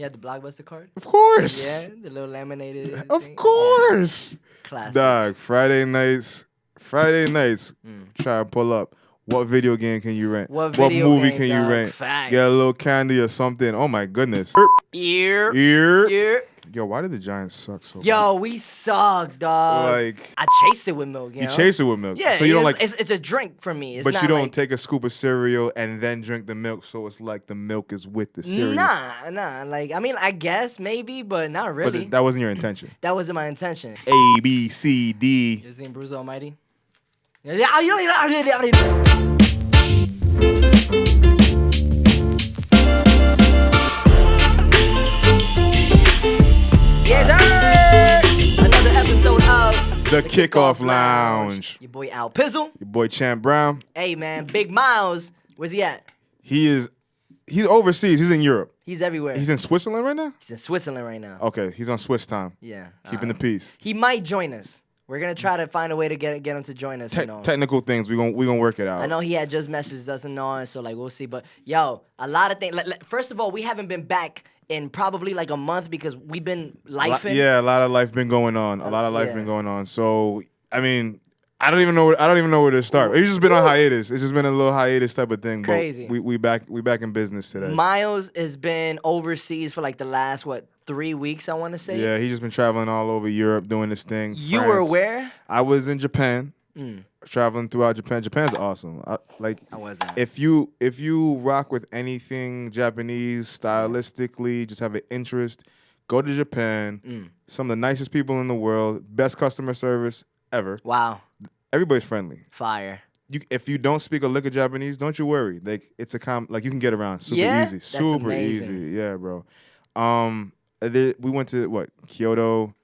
You had the Blockbuster card? Of course. Yeah, the little laminated Of thing. course. Classic. Dog, Friday nights, try to pull up. What video game can you rent? What movie game, can you dog? rent? Facts. Get a little candy or something. Oh my goodness. Ear. Yo, why did the Giants suck so Yo, we suck, dog. Like, I chase it with milk, you know? You chase it with milk. Yeah, so you don't like, it's a drink for me. It's but not you don't like, take a scoop of cereal and then drink the milk, so it's like the milk is with the cereal. Nah. Like, I mean, I guess maybe, but not really. But that wasn't your intention. That wasn't my intention. A, B, C, D. You seen Bruce Almighty? Yeah, sir! Another episode of The Kickoff Lounge. Your boy Al Pizzle. Your boy Champ Brown. Hey, man, Big Miles. Where's he at? He's overseas. He's in Europe. He's everywhere. He's in Switzerland right now? He's in Switzerland right now. Okay, he's on Swiss time. Yeah. Keeping the peace. He might join us. We're gonna try to find a way to get him to join us. Technical things, we gonna work it out. I know he had just messaged us and all, so like we'll see. But yo, a lot of things. First of all, we haven't been back in probably like a month because we've been lifing. Yeah, a lot of life been going on. So I mean, I don't even know where to start. It's just been on hiatus. It's just been a little hiatus type of thing. Crazy. But we back in business today. Miles has been overseas for like the last 3 weeks, I want to say. Yeah, he's just been traveling all over Europe doing this thing. You were where? I was in Japan. Traveling throughout Japan. Japan's awesome. I was that. If you rock with anything Japanese stylistically, just have an interest, go to Japan. Some of the nicest people in the world, best customer service ever. Wow. Everybody's friendly. Fire. If you don't speak a lick of Japanese, don't you worry. Like it's like you can get around super easy. That's Super amazing. easy. Yeah, bro. We went to Kyoto,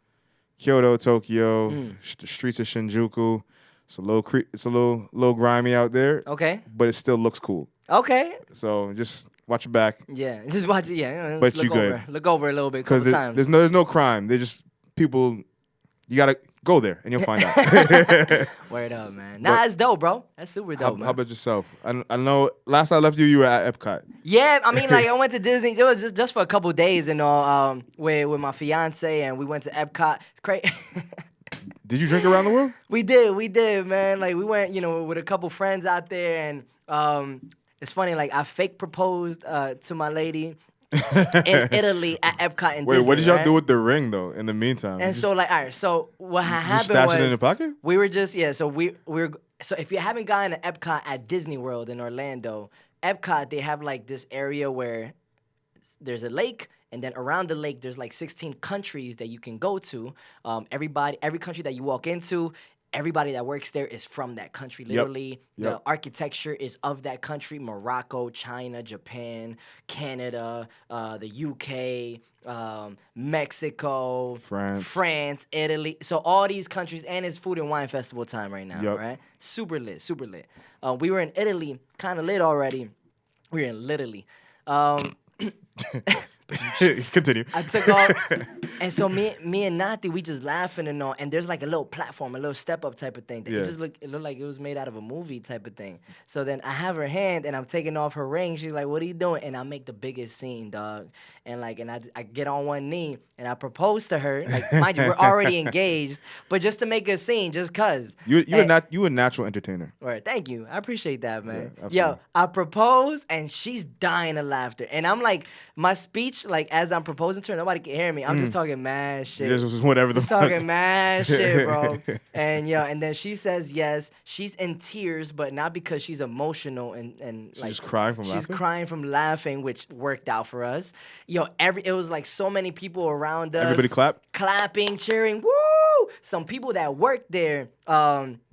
Tokyo, the streets of Shinjuku. It's a little grimy out there. Okay. But it still looks cool. Okay. So just watch your back. Yeah. Just watch it. Yeah. But look you good. Look over a little bit. Because times. there's no crime. They're just people. You gotta go there and you'll find out. Word up, man. Nah, that's dope, bro. That's super dope, man. How about yourself? I know last I left you were at Epcot. Yeah, I mean, like I went to Disney. It was just for a couple days, and all, with my fiance, and we went to Epcot. It's crazy. Did you drink around the world? We did, man. Like we went, with a couple friends out there, and it's funny. Like I fake proposed to my lady in Italy at Epcot in Wait, Disney. what did y'all right? do with the ring though? In the meantime, And so, like, all right. So what happened stash was it in the pocket? we were just So so if you haven't gotten to Epcot at Disney World in Orlando, Epcot they have like this area where there's a lake. And then around the lake, there's like 16 countries that you can go to. Every country that you walk into, everybody that works there is from that country. Literally, the architecture is of that country. Morocco, China, Japan, Canada, the UK, Mexico, France, Italy. So all these countries, and it's food and wine festival time right now, right? Super lit. We were in Italy, kind of lit already. We were in Italy. Continue. I took off, and so me and Nati, we just laughing and all. And there's like a little platform, a little step up type of thing. That it looked like it was made out of a movie type of thing. So then I have her hand, and I'm taking off her ring. She's like, "What are you doing?" And I make the biggest scene, dog. And I get on one knee and I propose to her. Like, mind you, we're already engaged, but just to make a scene, just cause. You a natural entertainer. Right, thank you. I appreciate that, man. Yeah, yo, I propose and she's dying of laughter. And I'm like, my speech, like as I'm proposing to her, nobody can hear me. I'm just talking mad shit. Just whatever the fuck. Talking mad shit, bro. And and then she says yes. She's in tears, but not because she's emotional and she's just crying from laughing. She's crying from laughing, which worked out for us. It was like so many people around us. Everybody clapping, cheering, woo! Some people that worked there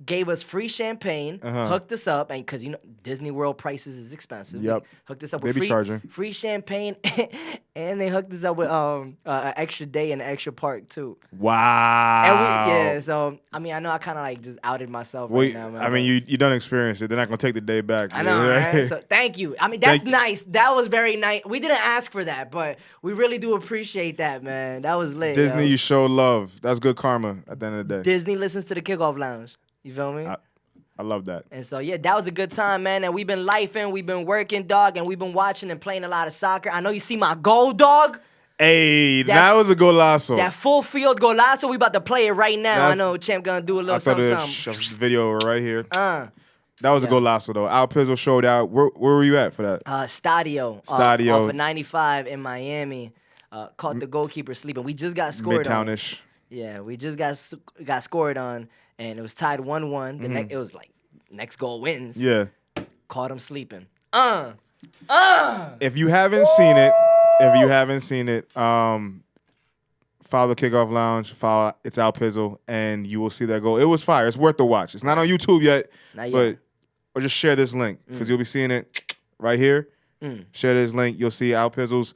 gave us free champagne, hooked us up, and because Disney World prices is expensive. Yep. Hooked us up with free champagne, and they hooked us up with an extra day in the extra park too. Wow. And so I mean, I know I kind of like just outed myself right now, man. I mean, you don't experience it. They're not gonna take the day back. I know, right? So thank you. I mean, that's nice. That was very nice. We didn't ask for that, but we really do appreciate that, man. That was lit. Disney, you show love. That's good karma at the end of the day. Disney listens to the Kickoff Lounge. You feel me? I love that. And so, that was a good time, man. And we've been lifing, we've been working, dog, and we've been watching and playing a lot of soccer. I know you see my goal, dog. Hey, that was a golazo. That full field golazo, we about to play it right now. I know Champ gonna do a little something. The video right here. That was a golazo though. Al Pizzo showed out. Where were you at for that? Stadio. Off of 95 in Miami. Caught the goalkeeper sleeping. We just got scored on. Midtownish. Yeah, we just got scored on, and it was tied 1-1. It was like next goal wins. Yeah. Caught him sleeping. If you haven't seen it, follow the Kickoff Lounge, follow It's Al Pizzo, and you will see that goal. It was fire. It's worth the watch. It's not on YouTube yet, or just share this link because you'll be seeing it right here. Share this link. You'll see Al Pizzo's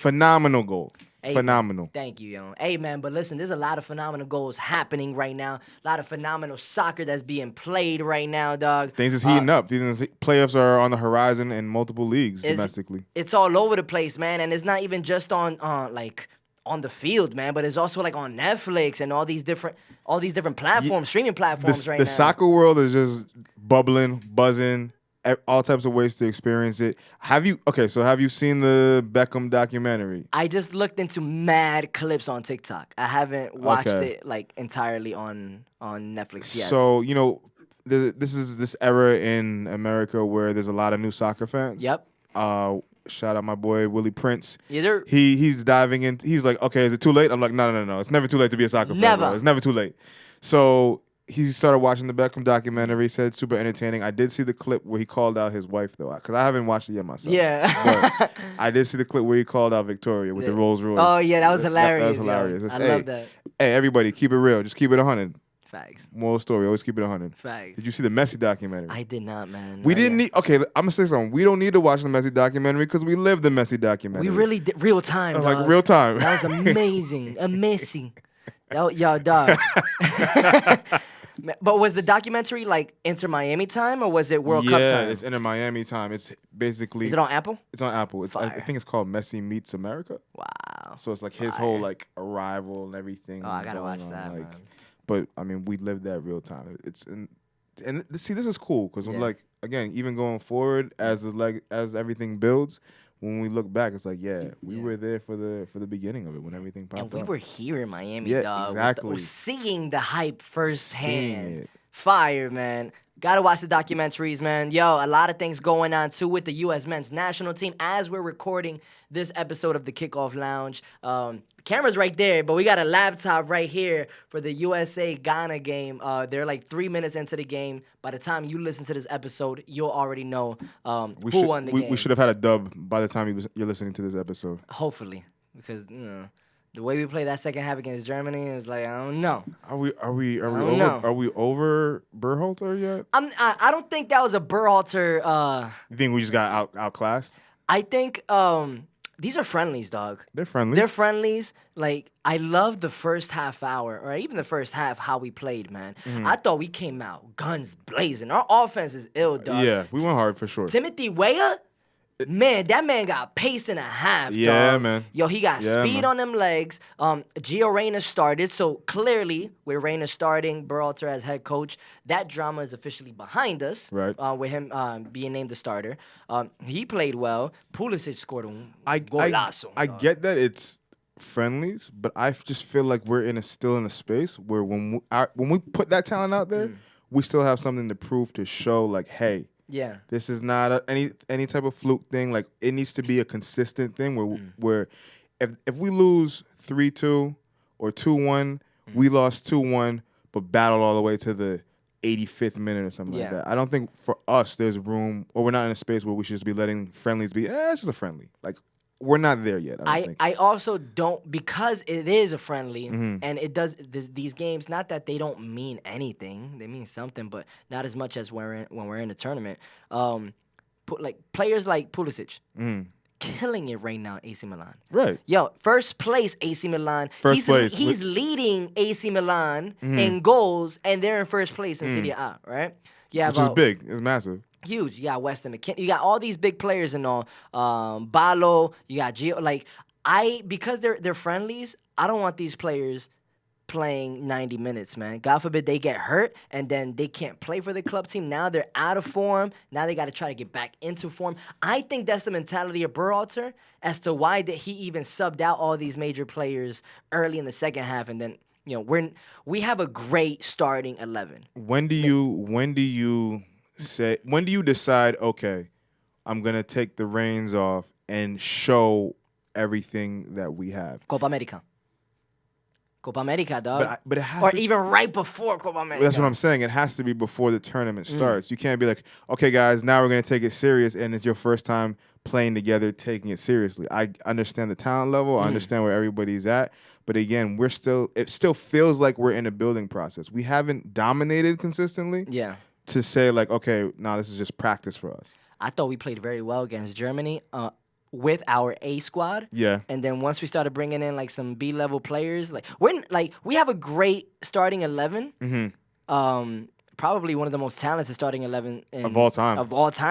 phenomenal goal. Hey, phenomenal. Thank you, yo. Hey, man, but listen, there's a lot of phenomenal goals happening right now. A lot of phenomenal soccer that's being played right now, dog. Things is heating up. These playoffs are on the horizon in multiple leagues domestically. It's all over the place, man, and it's not even just on the field, man, but it's also like on Netflix and all these different platforms, streaming platforms right now. The soccer world is just bubbling, buzzing. All types of ways to experience it. Have you seen the Beckham documentary? I just looked into mad clips on TikTok. I haven't watched it like entirely on Netflix yet. So, this is this era in America where there's a lot of new soccer fans. Yep. Shout out my boy Willie Prince. Yes, sir. He's diving in. He's like, okay, is it too late? I'm like, no. It's never too late to be a soccer fan. Bro. It's never too late. So he started watching the Beckham documentary, said super entertaining. I did see the clip where he called out his wife, though, because I haven't watched it yet myself. Yeah. But I did see the clip where he called out Victoria with the Rolls Royce. Oh, yeah, that was hilarious. That was hilarious. I love that. Hey, everybody, keep it real. Just keep it 100. Facts. Moral story, always keep it 100. Facts. Did you see the Messi documentary? I did not, man. We didn't need... Okay, I'm going to say something. We don't need to watch the Messi documentary because we live the Messi documentary. We really did. Real time, dog. Like, real time. That was amazing. Amazing. Yo, dog. But was the documentary like Inter Miami time or was it World Cup time? Yeah, it's Inter Miami time. It's basically... Is it on Apple? It's on Apple. I think it's called Messi Meets America. Wow. So it's like his whole like arrival and everything. Oh, I gotta watch that, man. But I mean, we lived that real time. And see, this is cool because like again, even going forward as everything builds, when we look back, it's like we were there for the beginning of it when everything popped up. And we were here in Miami, dog. Exactly. We're seeing the hype firsthand. Fire, man. Gotta watch the documentaries, man. Yo, a lot of things going on, too, with the U.S. men's national team as we're recording this episode of the Kickoff Lounge. Camera's right there, but we got a laptop right here for the USA-Ghana game. They're like 3 minutes into the game. By the time you listen to this episode, you'll already know who won the game. We should have had a dub by the time you're listening to this episode. Hopefully, because, the way we played that second half against Germany, it was like, I don't know. Are we over Berhalter yet? I don't think that was a Berhalter. You think we just got outclassed? I think these are friendlies, dog. They're friendlies. They're friendlies. Like, I love the first half hour, or even the first half, how we played, man. I thought we came out guns blazing. Our offense is ill, dog. Yeah, we went hard for sure. Timothy Weah? Man, that man got pace and a half, yeah, dog. Man. Yo, he got speed on them legs. Gio Reyna started, so clearly, with Reyna starting, Berhalter as head coach, that drama is officially behind us. Right. With him being named the starter. He played well. Pulisic scored a golazo. I get that it's friendlies, but I just feel like we're still in a space where when we put that talent out there, we still have something to prove to show, like, hey, yeah, this is not any type of fluke thing. Like, it needs to be a consistent thing where if we lose 3-2 or 2-1, we lost 2-1, but battled all the way to the 85th minute or something like that. I don't think for us there's room, or we're not in a space where we should just be letting friendlies be. It's just a friendly. Like, we're not there yet. I also don't, because it is a friendly, and it does these games. Not that they don't mean anything; they mean something, but not as much as when we're in a tournament. Like players like Pulisic, killing it right now. AC Milan, right? Yo, first place AC Milan. First place. He's leading AC Milan in goals, and they're in first place in Serie A, right? Yeah, which is big. It's massive. Huge. You got Weston McKennie. You got all these big players and all. Balo. You got Gio. Like, because they're friendlies, I don't want these players playing 90 minutes, man. God forbid they get hurt and then they can't play for the club team. Now they're out of form. Now they got to try to get back into form. I think that's the mentality of Berhalter as to why that he even subbed out all these major players early in the second half, and then we have a great starting 11. When do you decide, okay, I'm gonna take the reins off and show everything that we have? Copa America, dog. But it has or to, even right before Copa America. That's what I'm saying. It has to be before the tournament starts. You can't be like, okay, guys, now we're gonna take it serious, and it's your first time playing together, taking it seriously. I understand the talent level. I understand where everybody's at. But again, it still feels like we're in a building process. We haven't dominated consistently. Yeah. To say like, okay, now this is just practice for us. I thought we played very well against Germany with our A squad. Yeah. And then once we started bringing in like some B-level players, we have a great starting 11. Mm-hmm. Probably one of the most talented starting 11 of all time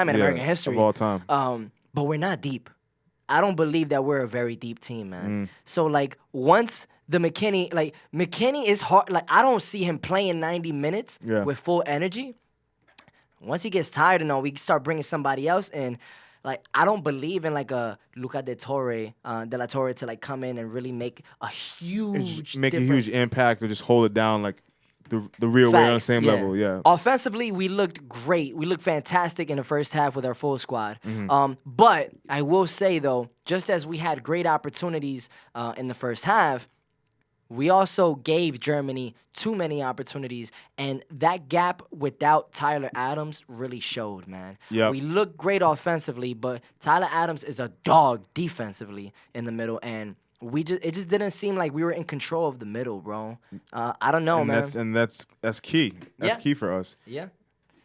in American history. Of all time. But we're not deep. I don't believe that we're a very deep team, man. So, like, once the McKinney is hard. Like, I don't see him playing 90 minutes with full energy. Once he gets tired and all, we start bringing somebody else in. Like, I don't believe in, like, a Luca de la Torre to, like, come in and really make a huge difference. A huge impact or just hold it down, like, the real way on the same level, yeah. Offensively, we looked great. We looked fantastic in the first half with our full squad. But I will say, though, just as we had great opportunities in the first half, we also gave Germany too many opportunities, and that gap without Tyler Adams really showed, man. Yep. We looked great offensively, but Tyler Adams is a dog defensively in the middle, and it just didn't seem like we were in control of the middle, bro. I don't know, man. That's key. That's key for us. Yeah.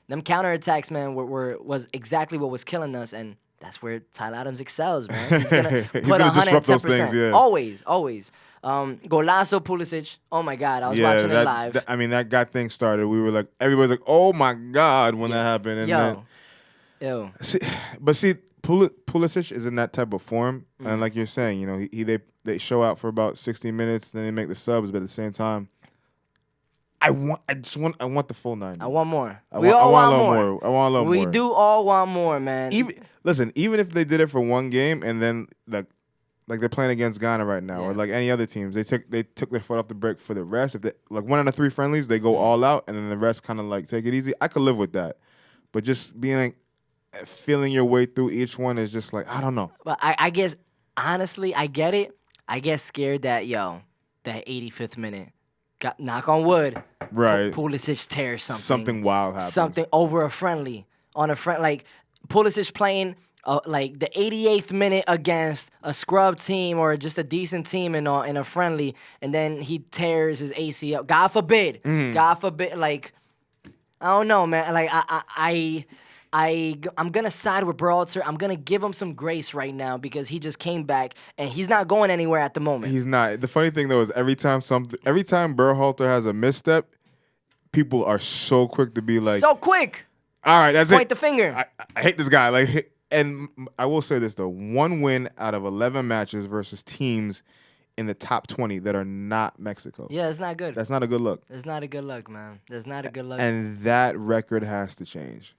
Them counterattacks, man, was exactly what was killing us, and that's where Tyler Adams excels, man. He's gonna put 110%. Disrupt those things, yeah. Always. Golazo, Pulisic. Oh my God, I was watching it live. That got things started. We were like, everybody's like, oh my God, when that happened. And See, Pulisic is in that type of form, and like you're saying, they show out for about 60 minutes, then they make the subs, but at the same time, I want the full 90. I want more. I want a little more. We do all want more, man. Even if they did it for one game and then like they're playing against Ghana right now, or like any other teams, they took their foot off the brake for the rest. If they like 1 out of 3 friendlies, they go all out, and then the rest kind of like take it easy. I could live with that, but just being like feeling your way through each one is just like, I don't know. But I guess honestly, I get it. I get scared that that 85th minute, knock on wood, right? Pulisic tears something. Something wild happens. Something over a friendly like Pulisic playing. Like the 88th minute against a scrub team or just a decent team in a friendly, and then he tears his ACL. God forbid. Like, I don't know, man. Like I'm gonna side with Berhalter. I'm gonna give him some grace right now because he just came back and he's not going anywhere at the moment. He's not. The funny thing though is every time Berhalter has a misstep, people are so quick to be like, so quick. All right, that's Point the finger. I hate this guy. Like. And I will say this, though. 1 win out of 11 matches versus teams in the top 20 that are not Mexico. Yeah, it's not good. That's not a good look. It's not a good look, man. That's not a good look. And that record has to change.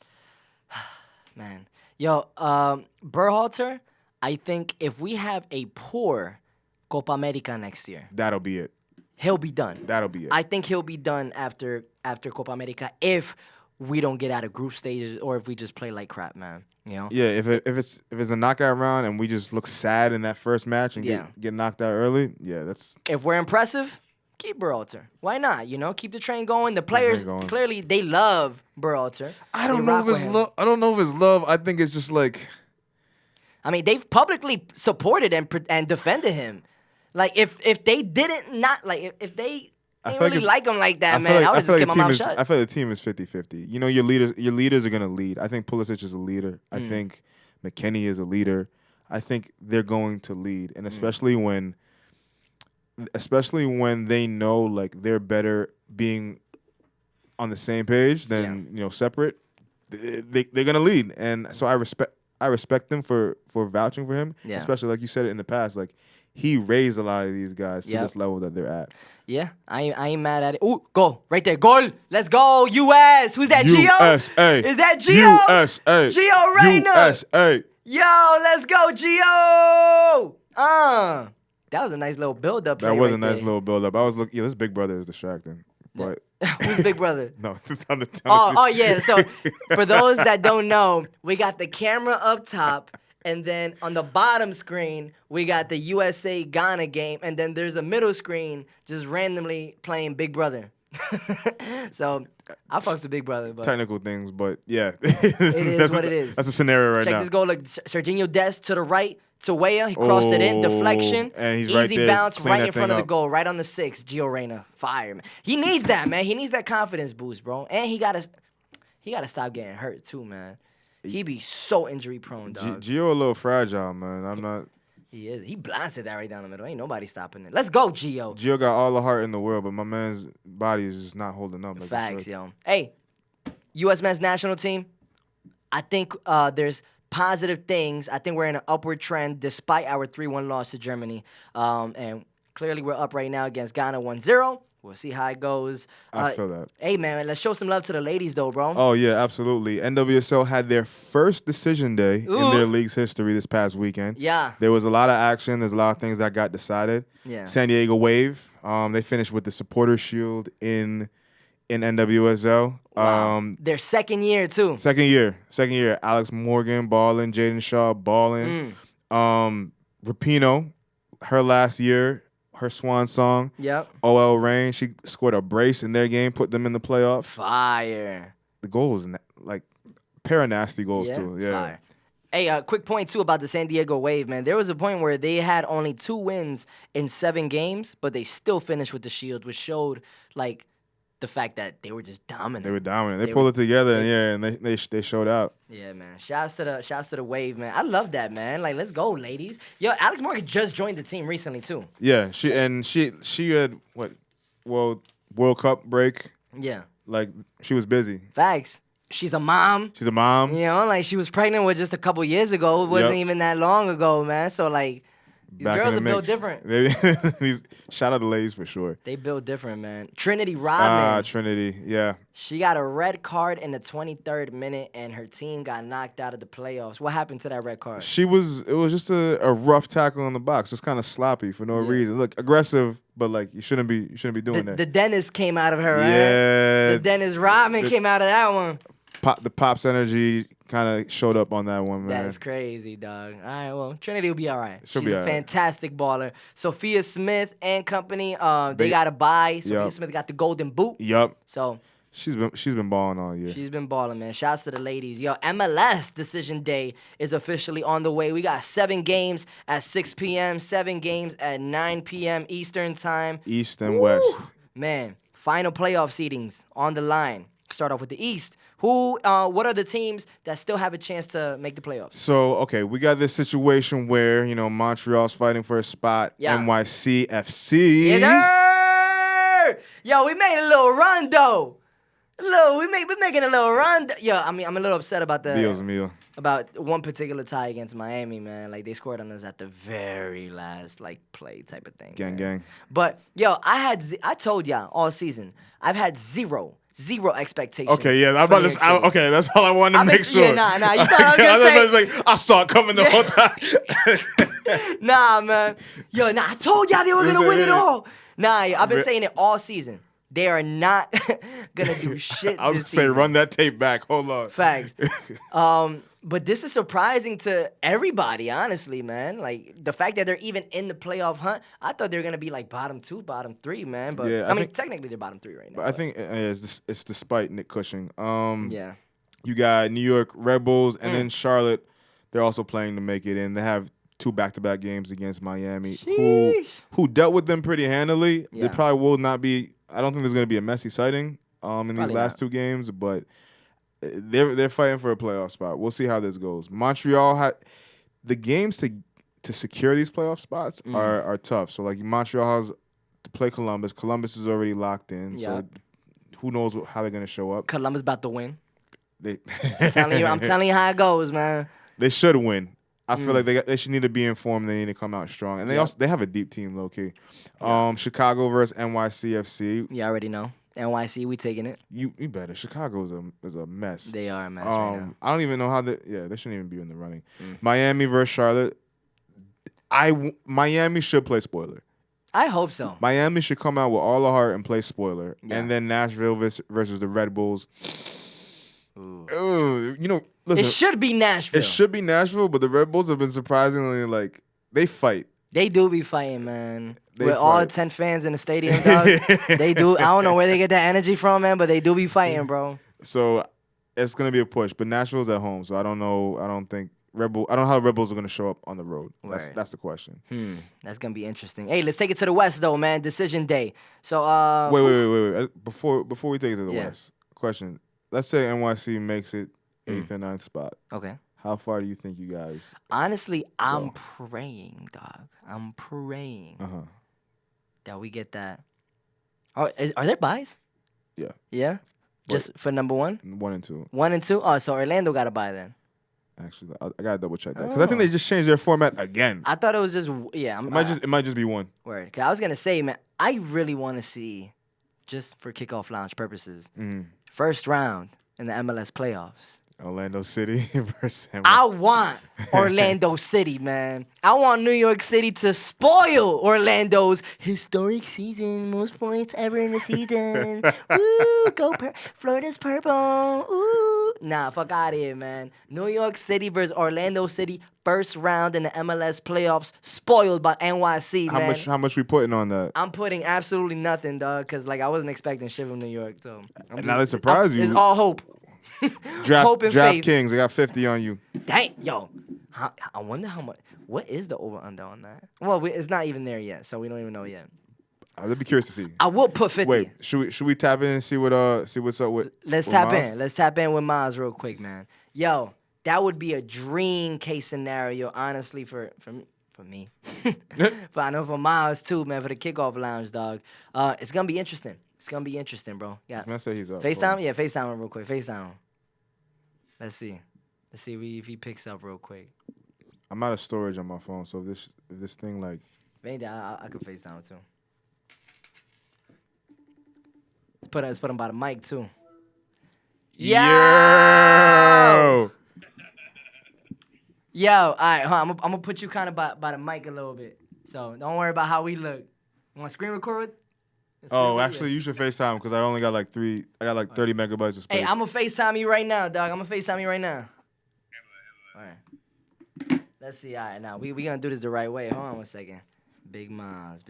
Man. Berhalter, I think if we have a poor Copa America next year. That'll be it. He'll be done. That'll be it. I think he'll be done after Copa America if we don't get out of group stages or if we just play like crap, man. Yeah, if it's a knockout round and we just look sad in that first match and get knocked out early, that's. If we're impressive, keep Berhalter. Why not? Keep the train going. The players clearly they love Berhalter. I don't know if it's love. I don't know if it's love. I think it's just like. I mean, they've publicly supported and defended him. Like if they didn't not like if they. I don't really like him like that, man. I would just keep my mouth shut. I feel like the team is 50-50. Your leaders are going to lead. I think Pulisic is a leader. I think McKinney is a leader. I think they're going to lead. And especially when they know like they're better being on the same page than separate, they're going to lead. And so I respect them for vouching for him, especially like you said it in the past, like he raised a lot of these guys to Yep. this level that they're at. Yeah, I ain't mad at it. Ooh, goal right there, goal. Let's go, US. Who's that? USA. Is that Gio? USA. Gio Reyna. USA. Yo, let's go, Gio. That was a nice little build up. That was a nice little build up. I was looking. Yeah, this Big Brother is distracting, but Who's Big Brother? no. Oh yeah. So for those that don't know, we got the camera up top, and then on the bottom screen we got the USA Ghana game, and then there's a middle screen just randomly playing Big Brother. So I fucks with Big Brother, but technical things, but yeah, it is what it is. That's a scenario right Check now. this goal. Look, Serginho Dest to the right. To Weah, he crossed it in, deflection, and he's easy right there, bounce clean right that in front thing of the up. goal, right on the 6. Gio Reyna, fire, man. He needs that, man. He needs that confidence boost, bro. And he gotta stop getting hurt too, man. He be so injury prone, dog. Gio a little fragile, man. I'm not. He is. He blasted that right down the middle. Ain't nobody stopping it. Let's go, Gio. Gio got all the heart in the world, but my man's body is just not holding up. Like Facts, yo. Hey, U.S. men's national team. I think there's positive things. I think we're in an upward trend despite our 3-1 loss to Germany. And clearly we're up right now against Ghana 1-0. We'll see how it goes. I feel that. Hey, man, let's show some love to the ladies, though, bro. Oh, yeah, absolutely. NWSL had their first decision day in their league's history this past weekend. Yeah. There was a lot of action. There's a lot of things that got decided. Yeah. San Diego Wave, they finished with the Supporter Shield in NWSL. Wow. Their second year, too. Second year. Alex Morgan balling, Jaden Shaw balling. Rapinoe, her last year, her swan song. Yep. OL Reign, she scored a brace in their game, put them in the playoffs. Fire. The goal was like pair of nasty goals too. Yeah. Fire. Hey, quick point, too, about the San Diego Wave, man. There was a point where they had only 2 wins in 7 games, but they still finished with the Shield, which showed, like, the fact that they were just dominant. They were dominant. They pulled it together, and they showed out. Yeah, man. Shouts to the Wave, man. I love that, man. Like, let's go, ladies. Yo, Alex Morgan just joined the team recently too. Yeah, she had what World Cup break. Yeah. Like she was busy. Facts. She's a mom. She's a mom. You know, like she was pregnant with just a couple years ago. It wasn't Yep. even that long ago, man. So like, these Back girls in are the built mix. different. Shout out the ladies for sure. They built different, man. Trinity Rodman. Trinity, yeah. She got a red card in the 23rd minute, and her team got knocked out of the playoffs. What happened to that red card? It was just a rough tackle in the box, just kind of sloppy for no reason. Look, aggressive, but like you shouldn't be doing that. The dentist came out of her, right? Yeah. The Dennis Rodman came out of that one. The Pop's energy kind of showed up on that one, man. That is crazy, dog. All right, well, Trinity will be all right. She'll She's be a all right. fantastic baller. Sophia Smith and company, they got to buy. Sophia Yep. Smith got the golden boot. Yup. So She's been balling all year. she's been balling, man. Shouts to the ladies. Yo, MLS Decision Day is officially on the way. We got 7 games at 6 p.m., 7 games at 9 p.m. Eastern Time. East and West. Man, final playoff seedings on the line. Start off with the East. What are the teams that still have a chance to make the playoffs? So, okay, we got this situation where, Montreal's fighting for a spot. Yeah. NYC FC. Yes, sir! Yo, we made a little run, though. We're making a little run. Yo, I mean, I'm a little upset about about one particular tie against Miami, man. Like, they scored on us at the very last, play type of thing. Gang, man. gang. But, yo, I told y'all all season, I've had zero expectations. Okay, yeah, I'm for about New to. York City. Okay, that's all I wanted to make sure. Yeah, nah. You thought I was gonna say? I saw it coming the whole time. Nah, man. Yo, I told y'all they were gonna win it all. Nah, I've been saying it all season. They are not gonna do shit. I was this gonna say, season. run that tape back. Hold on. Facts. But this is surprising to everybody, honestly, man. Like, the fact that they're even in the playoff hunt, I thought they were going to be, bottom 2, bottom 3, man. But, Yeah, I mean, technically, they're bottom 3 right now. But I think it's despite Nick Cushing. Yeah. You got New York Red Bulls, and then Charlotte. They're also playing to make it in. They have 2 back-to-back games against Miami, who dealt with them pretty handily. Yeah. They probably will not be. I don't think there's going to be a Messi sighting in these last not. 2 games, but they're fighting for a playoff spot. We'll see how this goes. Montreal had the games to secure these playoff spots are tough. So like Montreal has to play Columbus. Columbus is already locked in. Yeah. So who knows how they're going to show up? Columbus about to win. They I'm telling you how it goes, man. They should win. I feel like they should need to be informed. They need to come out strong, and they have a deep team, low key. Chicago versus NYCFC. You already know. NYC, we taking it. You better. Chicago is a mess. They are a mess right now. I don't even know how they shouldn't even be in the running. Miami versus Charlotte. Miami should play spoiler. I hope so. Miami should come out with all the heart and play spoiler, and then Nashville versus the Red Bulls. Ooh. Listen, it should be Nashville. It should be Nashville, but the Red Bulls have been surprisingly they fight. They do be fighting, man. With all 10 fans in the stadium, dog. They do. I don't know where they get that energy from, man, but they do be fighting, bro. So it's gonna be a push, but Nashville's at home, so I don't know. I don't know how Red Bulls are gonna show up on the road. That's the question. That's gonna be interesting. Hey, let's take it to the West though, man. Decision day. So wait. Before we take it to the West, question. Let's say NYC makes it 8th and 9th spot. Okay. How far do you think you guys? Honestly, I'm praying, dog. I'm praying that we get that. Are there buys? Yeah. Yeah. Just for number 1. 1 and 2. 1 and 2. Oh, so Orlando got a buy then. Actually, I gotta double check that because I think they just changed their format again. I thought it was just It might just be 1. Word. Cause I was gonna say, man, I really want to see, just for Kickoff Lounge purposes, first round in the MLS playoffs. Orlando City versus I want Orlando City, man. I want New York City to spoil Orlando's historic season, most points ever in the season. Woo, go Florida's purple. Ooh. Nah, fuck out of here, man. New York City versus Orlando City, first round in the MLS playoffs, spoiled by NYC, man. How much we putting on that? I'm putting absolutely nothing, dog, because I wasn't expecting shit from New York. So now they surprise you. It's all hope. Draft Kings, I got 50 on you. Dang, yo. I wonder how much. What is the over-under on that? Well, it's not even there yet, so we don't even know yet. I'd be curious to see. I will put 50. Wait, should we tap in and see what's up with? Let's tap in. Let's tap in with Miles real quick, man. Yo, that would be a dream case scenario, honestly, for me. But I know for Miles too, man. For the Kickoff Lounge, dog. It's gonna be interesting. It's gonna be interesting, bro. Yeah. I say he's up. FaceTime? Bro. Yeah, FaceTime him real quick. FaceTime him. Let's see if he picks up real quick. I'm out of storage on my phone, so if this thing like. Maybe I could FaceTime him too. Let's put him by the mic too. Yo! All right, I'm gonna put you kind of by the mic a little bit. So don't worry about how we look. You want to screen record? Actually, you should FaceTime because I only got like 30 megabytes of space. Hey, I'm gonna FaceTime you right now, dog. I'm gonna FaceTime you right now. All right. Let's see. All right, now we gonna do this the right way. Hold on 1 second. Big Miles.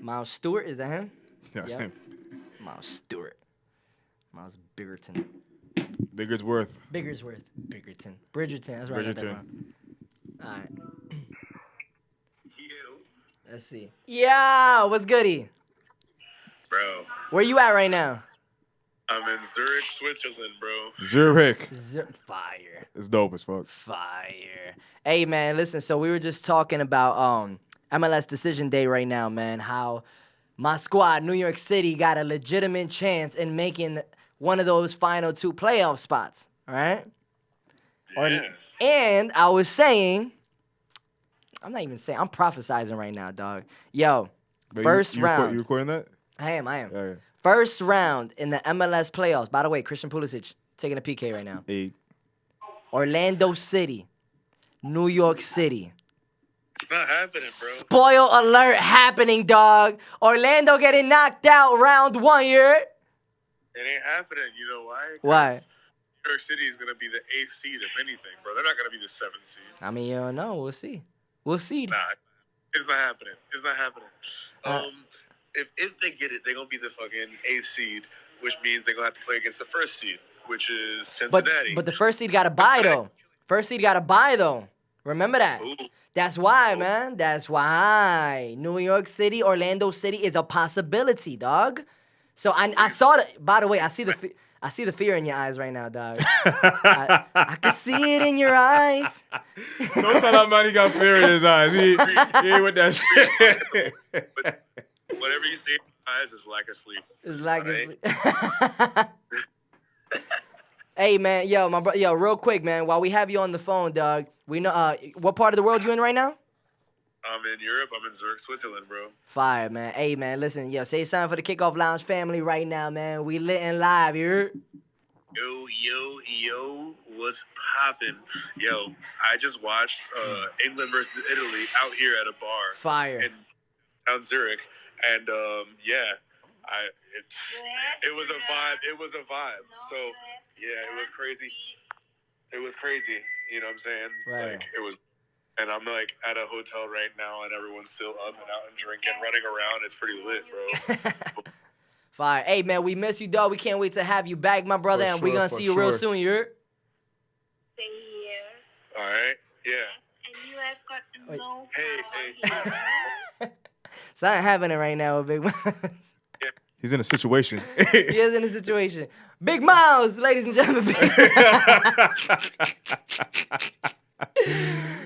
Miles Stewart, is that him? Yeah, that's him. Miles Stewart. Miles Biggerton. Biggerton. Bridgerton. That's right. Bridgerton. All right. Let's see. Yeah, what's goody? Bro. Where you at right now? I'm in Zurich, Switzerland, bro. Zurich. Fire. It's dope as fuck. Fire. Hey, man, listen, so we were just talking about MLS Decision Day right now, man, how my squad, New York City, got a legitimate chance in making one of those final 2 playoff spots, all right? Yeah. And I was saying, I'm prophesizing right now, dog. Yo, first round. You recording that? I am. Yeah. First round in the MLS playoffs. By the way, Cristian Pulisic taking a PK right now. 8. Orlando City, New York City. It's not happening, bro. Spoil alert happening, dog. Orlando getting knocked out round 1 year. It ain't happening. You know why? Why? New York City is going to be the 8th seed, if anything, bro. They're not going to be the 7th seed. I mean, you don't know. We'll see. Nah, it's not happening. It's not happening. If they get it, they're going to be the fucking 8th seed, which means they're going to have to play against the 1st seed, which is Cincinnati. But the 1st seed got to buy, though. Remember that. Ooh. That's why, man. That's why. New York City, Orlando City is a possibility, dog. So I saw that. By the way, I see the fear in your eyes right now, dog. I can see it in your eyes. Don't tell that man he got fear in his eyes. He ain't with that shit. Whatever you see in your eyes is like a sleep. It's like right? Hey man, yo, real quick, man. While we have you on the phone, dog, we know what part of the world you in right now? I'm in Europe. I'm in Zurich, Switzerland, bro. Fire, man. Hey man, listen, say something for the Kickoff Lounge family right now, man. We lit and live, you heard? Yo, what's poppin'? Yo, I just watched England versus Italy out here at a bar. Fire. In town Zurich, and it was a vibe. It was a vibe. So yeah, it was crazy. It was crazy. You know what I'm saying? Right. Like it was. And I'm like at a hotel right now, and everyone's still up and out and drinking, running around. It's pretty lit, bro. Fire. Hey, man, we miss you, dog. We can't wait to have you back, my brother, and we're going to see you real soon, you heard? Stay here. All right? Yeah. Yes, and you have got no power here. Something happening right now with Big Miles. Yeah. He's in a situation. He is in a situation. Big Miles, ladies and gentlemen.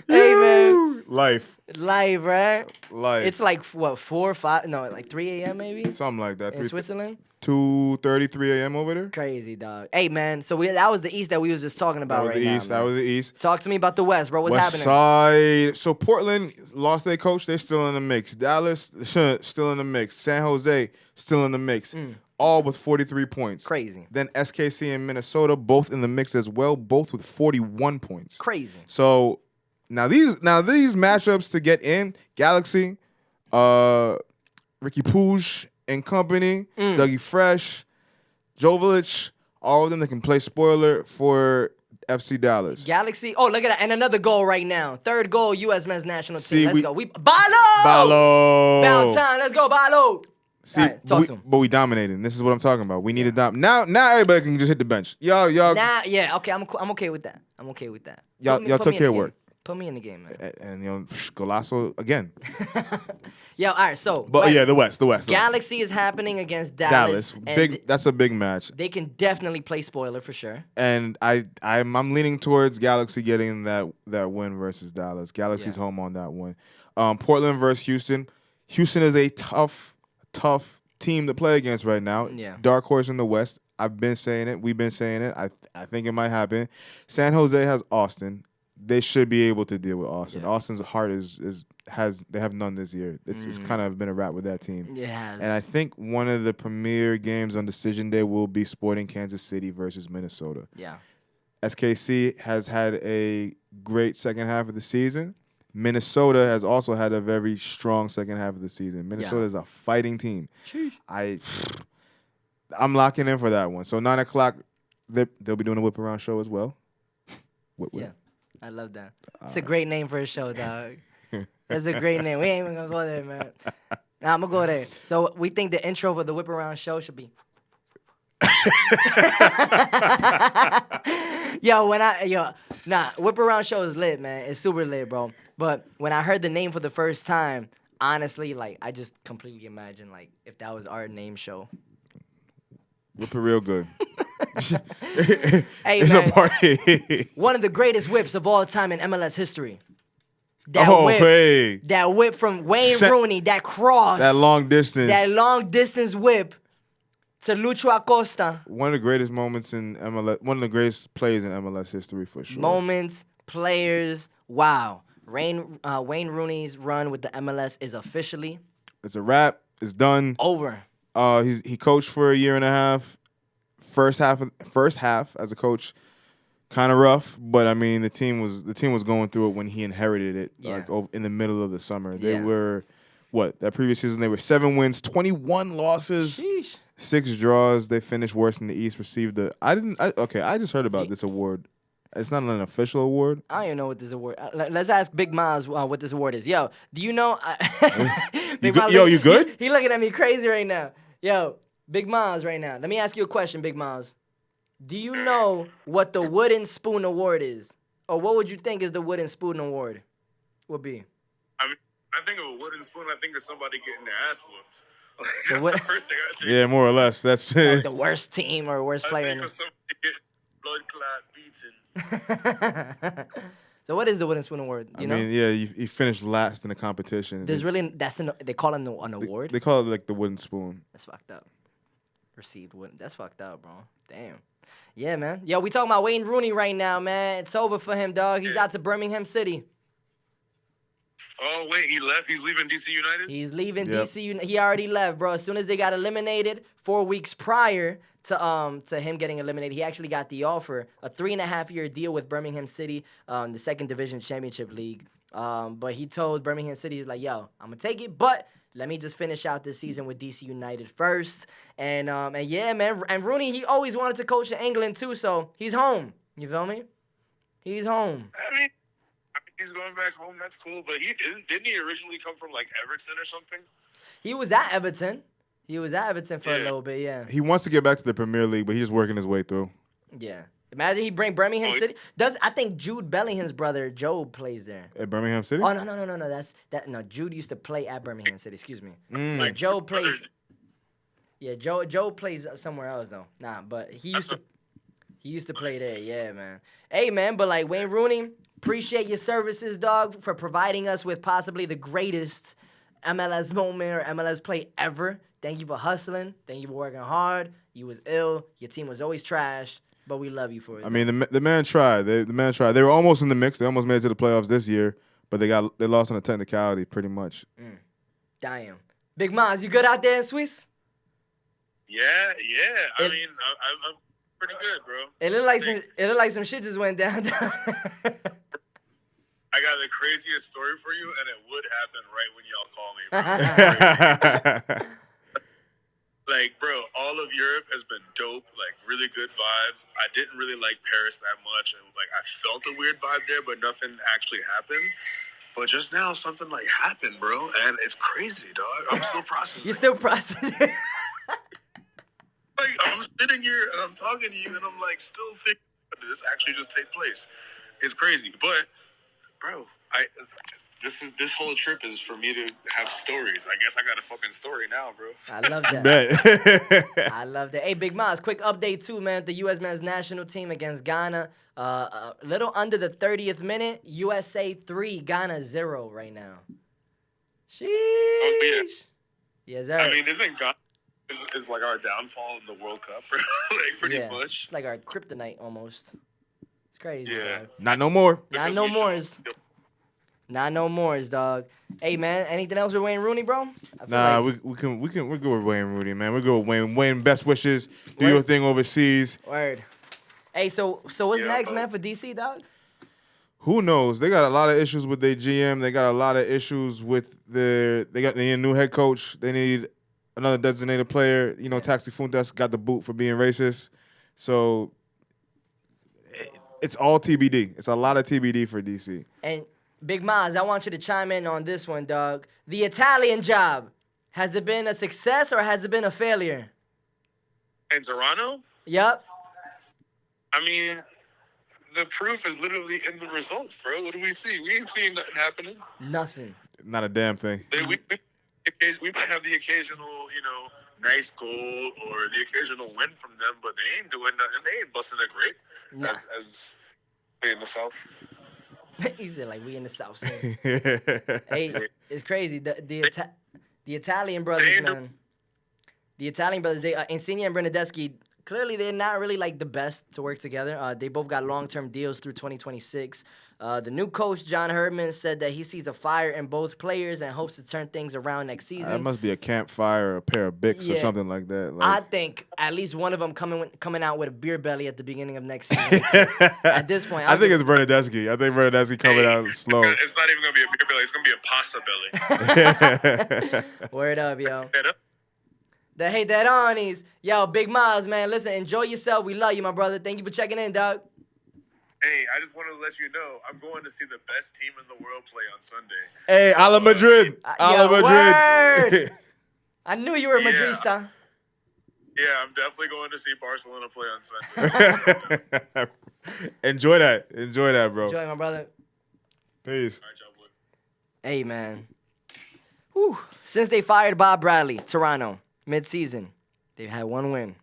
Hey, man. Life, right? life. It's like, what, 4 or 5? No, like 3 a.m. maybe? Something like that. In Switzerland? 2:33 a.m. over there. Crazy, dog. Hey, man, so that was the East that we was just talking about That was right the now. East. Man. That was the East. Talk to me about the West, bro. What's West happening? Side. So Portland lost their coach. They're still in the mix. Dallas still in the mix. San Jose still in the mix. All with 43 points. Crazy. Then SKC and Minnesota both in the mix as well, both with 41 points. Crazy. So now these matchups to get in, Galaxy, Ricky Puig and company, Dougie Fresh, Jovic, all of them that can play spoiler for FC Dallas. Galaxy. Oh, look at that. And another goal right now. Third goal, U.S. men's national See, team. Let's go. Balo! Balo! About time. Let's go, Balo! See, All right, talk to him. but we dominating. This is what I'm talking about. We need to now everybody can just hit the bench. Y'all. Nah, yeah, okay, I'm okay with that. I'm okay with that. Y'all Put took me in care the of work. game. Put me in the game, man. And Golazo again. Yo, all right, so. But the West. Galaxy is happening against Dallas. Big. That's a big match. They can definitely play spoiler for sure. And I'm leaning towards Galaxy getting that win versus Dallas. Galaxy's home on that one. Portland versus Houston. Houston is a tough team to play against right now. Yeah. It's dark horse in the West. I've been saying it. We've been saying it. I think it might happen. San Jose has Austin. They should be able to deal with Austin. Yeah. Austin's heart they have none this year. It's kind of been a wrap with that team. It has. And I think one of the premier games on Decision Day will be Sporting Kansas City versus Minnesota. Yeah. SKC has had a great second half of the season. Minnesota has also had a very strong second half of the season. Minnesota is a fighting team. Sheesh. I'm locking in for that one. So 9 o'clock, they'll be doing a whip around show as well. Whip. Yeah. I love that. It's a great name for a show, dog. That's a great name. We ain't even gonna go there, man. Nah, I'm gonna go there. So we think the intro for the whip around show should be. Whip around show is lit, man. It's super lit, bro. But when I heard the name for the first time, honestly, like I just completely imagined like if that was our name show. Whip it real good. Hey, it's man, a party. one of the greatest whips of all time in MLS history. Hey. That whip from Wayne Rooney, that cross. That long distance. That long distance whip to Lucho Acosta. One of the greatest moments in MLS, one of the greatest plays in MLS history for sure. Moments, players, wow. Wayne Rooney's run with the MLS is officially It's a wrap. It's done. over. He coached for a year and a half. First half as a coach, kind of rough, but I mean the team was going through it when he inherited it, like in the middle of the summer. They were that previous season they were 7 wins, 21 losses, Sheesh. 6 draws. They finished worst in the East. Received I just heard about this award. It's not an official award. I don't even know what this award. Let's ask Big Miles what this award is. Yo, do you know? You good? He looking at me crazy right now. Yo, Big Miles right now. Let me ask you a question, Big Miles. Do you know what the Wooden Spoon Award is? Or what would you think is the Wooden Spoon Award would be? I mean, I think of a wooden spoon. I think of somebody getting their ass whooped. The That's the first thing I think. Yeah, more or less. That's Like the worst team or worst I player. think of somebody getting blood clot beaten. So what is the Wooden Spoon Award? You know? I mean, yeah, he finished last in the competition. There's really they call it an award. They call it like the wooden spoon. That's fucked up. Received wooden. That's fucked up, bro. Damn. Yeah, man. Yo, we talking about Wayne Rooney right now, man. It's over for him, dog. He's out to Birmingham City. Oh, wait, he left? He's leaving DC United? He's leaving DC United. He already left, bro. As soon as they got eliminated 4 weeks prior to him getting eliminated, he actually got the offer, a 3.5-year deal with Birmingham City, the second division championship league. But he told Birmingham City, he's like, yo, I'm going to take it, but let me just finish out this season with DC United first. And yeah, man. And Rooney, he always wanted to coach in England, too, so he's home. You feel me? He's home. I mean, he's going back home. That's cool. But didn't he originally come from, like, Everton or something? He was at Everton. He was at Everton for a little bit, yeah. He wants to get back to the Premier League, but he's just working his way through. Yeah. Imagine he bring Birmingham City. I think Jude Bellingham's brother, Joe, plays there. At Birmingham City? Oh, no. No, Jude used to play at Birmingham City. Excuse me. Like Joe plays. Yeah, Joe plays somewhere else though. Nah, but he used to play there. Yeah, man. Hey, man, but like Wayne Rooney, appreciate your services, dog, for providing us with possibly the greatest MLS moment or MLS play ever. Thank you for hustling. Thank you for working hard. You was ill. Your team was always trash. But we love you for it. I mean, the man tried. The man tried. They were almost in the mix. They almost made it to the playoffs this year, but they lost on a technicality, pretty much. Damn. Big Maz, you good out there in Swiss? Yeah. I mean, I'm pretty good, bro. It looked like some shit just went down. I got the craziest story for you, and it would happen right when y'all call me, bro. Like, bro, all of Europe has been dope, like, really good vibes. I didn't really like Paris that much, and, like, I felt a weird vibe there, but nothing actually happened. But just now, something, like, happened, bro, and it's crazy, dog. I'm still processing. You're still processing? Like, I'm sitting here, and I'm talking to you, and I'm, like, still thinking, did this actually just take place? It's crazy. But, bro, This whole trip is for me to have stories. I guess I got a fucking story now, bro. I love that. I love that. Hey, Big Maz, quick update too, man. The U.S. men's national team against Ghana. A little under the 30th minute. USA 3, Ghana 0 right now. Sheesh. Oh, yeah. Yes, sir. I mean, isn't Ghana is like our downfall in the World Cup, bro? Like, pretty much. It's like our kryptonite almost. It's crazy, Yeah. dog. Not no more. Not no mores. Not no mores, dog. Hey, man, anything else with Wayne Rooney, bro? Nah, we're good with Wayne Rooney, man. We're good with Wayne. Wayne, best wishes. Do your thing overseas. Word. Hey, so what's next, man, for DC, dog? Who knows? They got a lot of issues with their GM. They got a lot of issues with they need a new head coach. They need another designated player. You know, Taxi Funtas got the boot for being racist. So it's all TBD. It's a lot of TBD for DC. And Big Maz, I want you to chime in on this one, dog. The Italian job, has it been a success or has it been a failure? In Toronto? Yep. I mean, the proof is literally in the results, bro. What do we see? We ain't seeing nothing happening. Nothing. Not a damn thing. We might have the occasional, nice goal or the occasional win from them, but they ain't doing nothing. They ain't busting a grape as in the South. He said, like, we in the South. Hey, it's crazy. The Italian brothers, man. The Italian brothers, Insigne and Bernardeschi, clearly they're not really, like, the best to work together. They both got long-term deals through 2026. The new coach, John Herdman, said that he sees a fire in both players and hopes to turn things around next season. That must be a campfire, a pair of Bics or something like that. I think at least one of them coming out with a beer belly at the beginning of next season. At this point, I think it's Bernardeschi. I think Bernardeschi coming out slow. It's not even going to be a beer belly. It's going to be a pasta belly. Word up, yo. Hey, that Arnie's. Yo, Big Miles, man. Listen, enjoy yourself. We love you, my brother. Thank you for checking in, dog. Hey, I just wanted to let you know, I'm going to see the best team in the world play on Sunday. Hey, a la Madrid. A la Madrid. I knew you were a Madrista. Yeah, I'm definitely going to see Barcelona play on Sunday. Enjoy that. Enjoy that, bro. Enjoy, my brother. Peace. All right, y'all, boy. Hey, man. Whew. Since they fired Bob Bradley, Toronto, mid-season, they've had one win.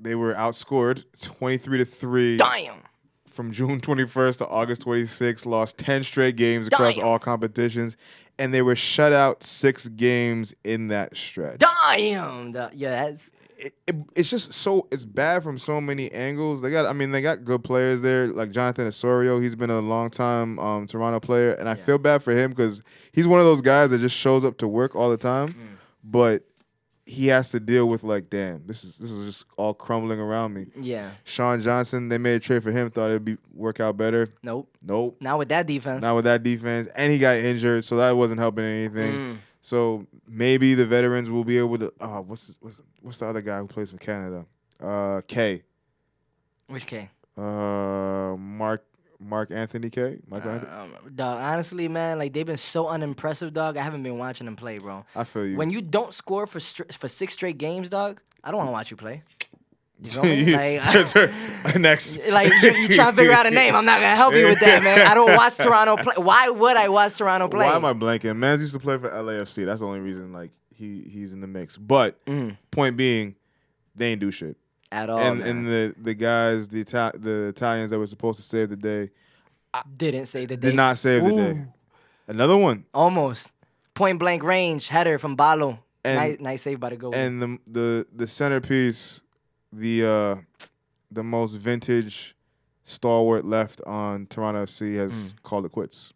They were outscored 23-3. Damn. From June 21st to August 26th, lost 10 straight games across all competitions. and they were shut out 6 games in that stretch. Damn. That's It's just it's bad from so many angles. They got good players there, like Jonathan Osorio. He's been a long time Toronto player, and I feel bad for him because he's one of those guys that just shows up to work all the time, but he has to deal with like, damn, this is just all crumbling around me. Yeah. Sean Johnson, they made a trade for him, thought it'd work out better. Nope. Not with that defense. And he got injured, so that wasn't helping anything. So maybe the veterans will be able to. What's the other guy who plays for Canada? K. Which K? Mark Anthony K. Dog, honestly, man, like they've been so unimpressive, dog. I haven't been watching them play, bro. I feel you. When you don't score for 6 straight games, dog, I don't want to watch you play. You know me? Like, next. Like you try to figure out a name. I'm not gonna help you with that, man. I don't watch Toronto play. Why would I watch Toronto play? Why am I blanking? Mans used to play for LAFC. That's the only reason. Like he's in the mix. But point being, they ain't do shit at all. And the guys, the Italians that were supposed to save the day, didn't save the day. Did not save the day. Another one. Almost point blank range header from Balo. And, nice save by the goal. And the centerpiece, the most vintage stalwart left on Toronto FC has called it quits.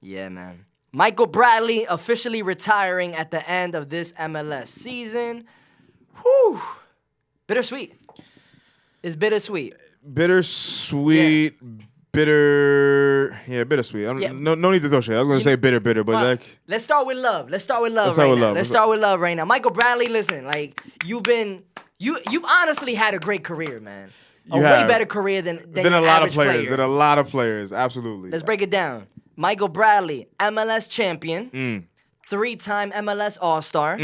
Yeah, man. Micheal Bradley officially retiring at the end of this MLS season. Whew. Bittersweet. It's bittersweet. Bittersweet. Bittersweet. No need to throw shit. I was gonna say bitter, but like. Let's start with love. Let's start with love right now. Micheal Bradley, listen, like you've honestly had a great career, man. Way better career than a lot of players. Than a lot of players, absolutely. Let's break it down. Micheal Bradley, MLS champion, 3-time MLS All-Star,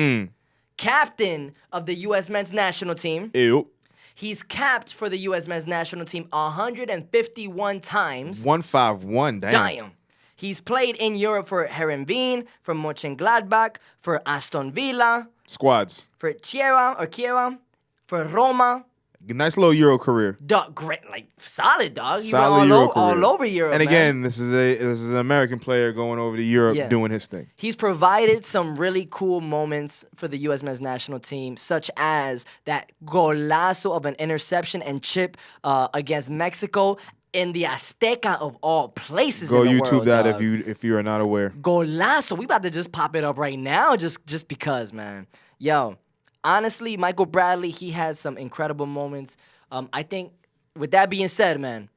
captain of the U.S. men's national team. Ew. He's capped for the U.S. men's national team 151 times. 151, damn. He's played in Europe for Herenveen, for Mönchengladbach, for Aston Villa. Squads. For Chieva, for Roma. Nice little Euro career. Dog, great, like solid, dog. Solid Euro career. All over Europe. And again, this is an American player going over to Europe doing his thing. He's provided some really cool moments for the U.S. men's national team, such as that golazo of an interception and chip against Mexico in the Azteca of all places. Go in the YouTube world, that dog. if you are not aware. Golazo. We about to just pop it up right now, just because, man. Yo. Honestly, Micheal Bradley, he had some incredible moments. I think, with that being said, man,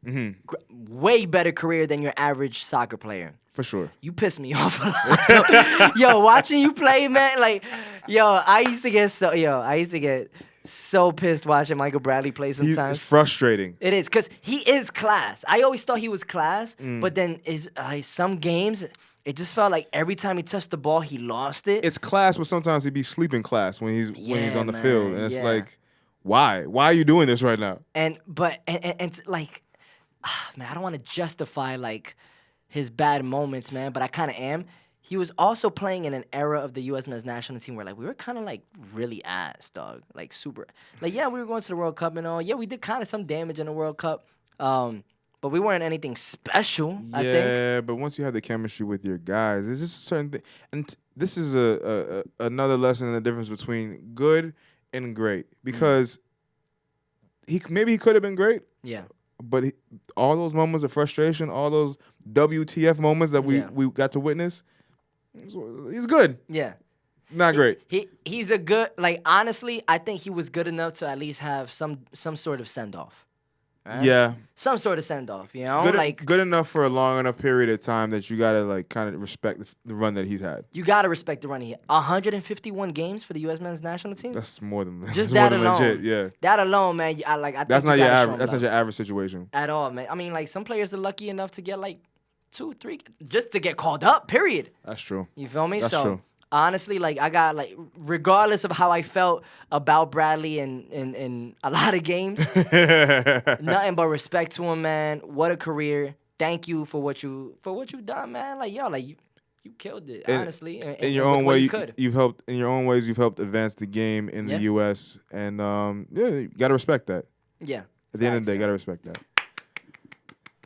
way better career than your average soccer player. For sure. You piss me off a lot. Yo, watching you play, man, like, I used to get so pissed watching Micheal Bradley play sometimes. It's frustrating. It is, because he is class. I always thought he was class, but then some games... It just felt like every time he touched the ball, he lost it. It's class, but sometimes he'd be sleeping class when he's on the field, and it's like, why? Why are you doing this right now? And it's like, man, I don't want to justify like his bad moments, man, but I kind of am. He was also playing in an era of the U.S. men's national team where like we were kind of like really ass, dog, like super. Like we were going to the World Cup and all. Yeah, we did kind of some damage in the World Cup. But we weren't anything special, I think. Yeah, but once you have the chemistry with your guys, there's just a certain thing. And this is another lesson in the difference between good and great. Because maybe he could have been great. Yeah. But all those moments of frustration, all those WTF moments that we got to witness, he's good. Yeah. Not great. He's a good, like, honestly, I think he was good enough to at least have some sort of send-off. Right? Yeah. Some sort of send-off, you know? Good enough for a long enough period of time that you got to, like, kind of respect the run that he's had. You got to respect the run he had. 151 games for the U.S. men's national team? That's more than that. Just that alone. Legit, yeah. That alone, man. I think that's not your average. That's not your average situation. At all, man. I mean, like, some players are lucky enough to get, like, 2, 3, just to get called up, period. That's true. You feel me? That's true. Honestly, like, I got, like, regardless of how I felt about Bradley in a lot of games, nothing but respect to him, man. What a career. Thank you for what you've done, man. Like, you killed it, honestly. In your own way, you've helped. In your own ways, you've helped advance the game in the U.S. And you gotta respect that. Yeah. At the end of the day, you gotta respect that.